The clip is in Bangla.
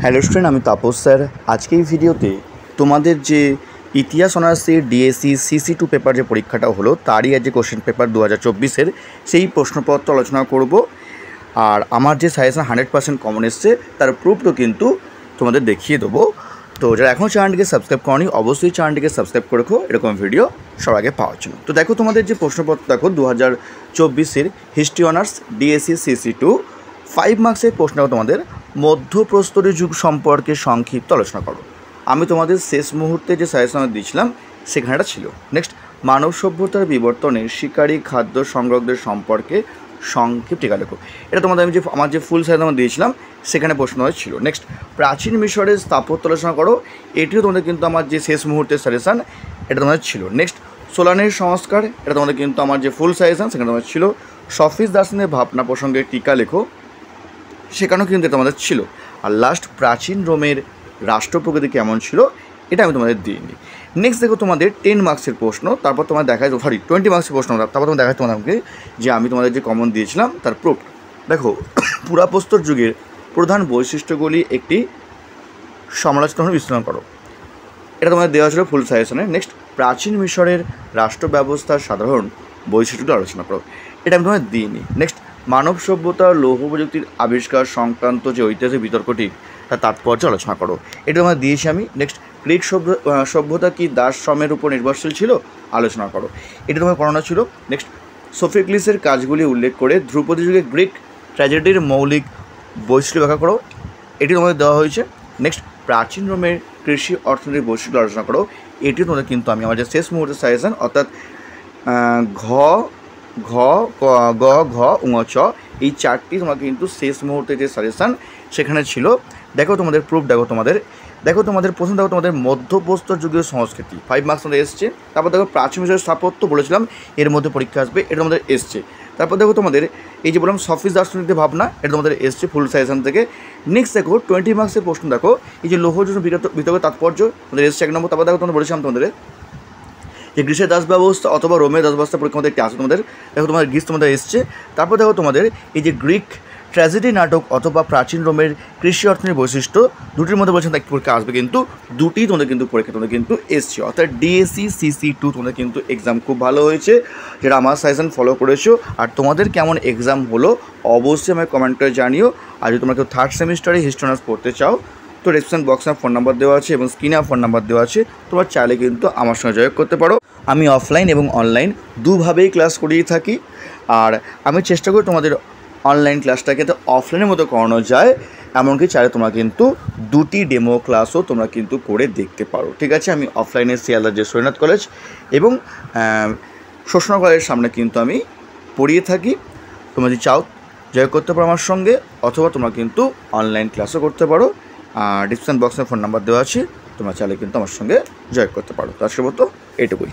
হ্যালো স্টুডেন্ট, আমি তাপস স্যার। আজকে এই ভিডিওতে তোমাদের যে ইতিহাস অনার্সের ডিএসসি CC2 পেপার যে পরীক্ষাটা হলো তারই যে কোশ্চেন পেপার 2024-এর সেই প্রশ্নপত্র আলোচনা করব। আর আমার যে সাজেশন 100% কমন এসছে তার প্রুফও কিন্তু তোমাদের দেখিয়ে দেবো। তো যারা এখনও চ্যানেলটিকে সাবস্ক্রাইব করনি অবশ্যই চ্যানেলটিকে সাবস্ক্রাইব করে রাখো এরকম ভিডিও সবার আগে পাওয়ার জন্য। তো দেখো তোমাদের যে প্রশ্নপত্র দেখো 2024-এর হিস্ট্রি অনার্স ডিএসসি CC2 5 মার্কসের প্রশ্ন তোমাদের মধ্যপ্রস্তরের যুগ সম্পর্কে সংক্ষিপ্ত আলোচনা করো। আমি তোমাদের শেষ মুহূর্তে যে সাজেশন দিয়েছিলাম সেখানেটা ছিল। নেক্সট, মানব সভ্যতার বিবর্তনে শিকারী খাদ্য সংগ্রহদের সম্পর্কে সংক্ষিপ্ত টিকা লেখো। এটা তোমাদের আমি আমার যে ফুল সাজেশন দিয়েছিলাম সেখানে প্রশ্ন ছিল। নেক্সট, প্রাচীন মিশরের স্থাপত্য আলোচনা করো। এটিও তোমাদের কিন্তু আমার যে শেষ মুহূর্তের সাজেশন এটা তোমাদের ছিল। নেক্সট, সোলানের সংস্কার, এটা তোমাদের কিন্তু আমার যে ফুল সাজেশন সেখানে তোমাদের ছিল। সফিস দার্শনের ভাবনা প্রসঙ্গে টিকা লেখো, সেখানেও কিন্তু এটা আমাদের ছিল। আর লাস্ট, প্রাচীন রোমের রাষ্ট্রপ্রকৃতি কেমন ছিল এটা আমি তোমাদের দিইনি। নেক্সট দেখো তোমাদের 10 মার্কসের প্রশ্ন, তারপর তোমার দেখায় 20 মার্কসের প্রশ্ন, তারপর তোমার দেখায় তোমাদেরকে যে আমি তোমাদের যে কমন দিয়েছিলাম তার প্রুফ। দেখো, পুরাপ্রস্তর যুগের প্রধান বৈশিষ্ট্যগুলি একটি সমালোচনা বিশ্লেষণ করো। এটা তোমাদের দেওয়া ছিল ফুল সাজেশনে। নেক্সট, প্রাচীন মিশরের রাষ্ট্র ব্যবস্থার সাধারণ বৈশিষ্ট্যগুলো আলোচনা করো। এটা আমি তোমাদের দিইনি। নেক্সট, মানব সভ্যতার লৌহ প্রযুক্তির আবিষ্কার সংক্রান্ত যে ঐতিহাসিক বিতর্কটি তার তাৎপর্য আলোচনা করো। এটা তোমাদের দিয়েছি আমি। নেক্সট, গ্রিক সভ্যতা কি দাস শ্রমের উপর নির্ভরশীল ছিল আলোচনা করো। এটা তোমার পড়ানো ছিল। নেক্সট, সোফোক্লিসের কাজগুলি উল্লেখ করে ধ্রুপদী যুগে গ্রিক ট্র্যাজেডির মৌলিক বৈশিষ্ট্য ব্যাখ্যা করো। এটি তোমাদের দেওয়া হয়েছে। নেক্সট, প্রাচীন রোমের কৃষি অর্থনৈতিক বৈশিষ্ট্য আলোচনা করো। এটিও তোমাদের কিন্তু আমি আমার যে শেষ মুহূর্তের সাজেশন অর্থাৎ ঘ ঘ গ ঘ ঙ চ এই চারটি তোমাকে কিন্তু শেষ মুহূর্তে যে সাজেশান সেখানে ছিল। দেখো তোমাদের প্রুফ, দেখো তোমাদের প্রথম দেখো তোমাদের মধ্যপ্রস্তর যুগীয় সংস্কৃতি 5 মার্কস আমাদের এসছে। তারপর দেখো প্রাচীন মিশরের স্থাপত্য বলেছিলাম এর মধ্যে পরীক্ষা আসবে, এটা তোমাদের এসছে। তারপর দেখো তোমাদের এই যে বললাম সফিস দার্শনিকদের ভাবনা, এটা তোমাদের এসছে ফুল সাজেশন থেকে। নেক্সট দেখো 20 মার্কসের প্রশ্ন, দেখো এই যে লৌহযুগ বিতর্কের তাৎপর্য তোমাদের এসছে 1 নম্বর। তারপর দেখো তোমাদের বলেছিলাম তোমাদের যে গ্রীসের দাস ব্যবস্থা অথবা রোমের দাস ব্যবস্থা পরীক্ষা মধ্যে একটি আসে তোমাদের। দেখো তোমাদের গ্রীস তোমাদের এসছে। তারপর দেখো তোমাদের এই যে গ্রিক ট্র্যাজেডি নাটক অথবা প্রাচীন রোমের কৃষি অর্থনীতির বৈশিষ্ট্য দুটির মধ্যে বলছেন একটি পরীক্ষা আসবে, কিন্তু দুটি তোমাদের কিন্তু পরীক্ষা তোমাদের কিন্তু এসছে। অর্থাৎ ডিএসসি CC2 তোমাদের কিন্তু এক্সাম খুব ভালো হয়েছে যেটা আমার সাজেশন ফলো করেছো। আর তোমাদের কেমন এক্সাম হলো অবশ্যই আমাকে কমেন্ট করে জানিও। আর যদি তোমরা কেউ 3rd সেমিস্টারে হিস্ট্রি অনার্স পড়তে চাও তো ডেসক্রিপশন বক্সে ফোন নাম্বার দেওয়া আছে এবং স্ক্রিনে ফোন নাম্বার দেওয়া আছে, তোমরা চাইলে কিন্তু আমার সঙ্গে যোগাযোগ করতে পারো। আমি অফলাইন এবং অনলাইন দুভাবেই ক্লাস করিয়ে থাকি। আর আমি চেষ্টা করি তোমাদের অনলাইন ক্লাসটাকে তো অফলাইনের মতো করানো যায়, এমনকি চাইলে তোমরা কিন্তু 2টি ডেমো ক্লাসও তোমরা কিন্তু করে দেখতে পারো। ঠিক আছে, আমি অফলাইনে শিয়ালদার যে সৈনাথ কলেজ এবং শোষণা কলেজের সামনে কিন্তু আমি পড়িয়ে থাকি। তোমরা যদি চাও যোগাযোগ করতে পারো আমার সঙ্গে, অথবা তোমরা কিন্তু অনলাইন ক্লাসও করতে পারো। আর ডিসক্রিপশন বক্সে ফোন নাম্বার দেওয়া আছে, তোমরা চাইলে কিন্তু আমার সঙ্গে যোগাযোগ করতে পারো। তো আজকের মতো এইটুকুই।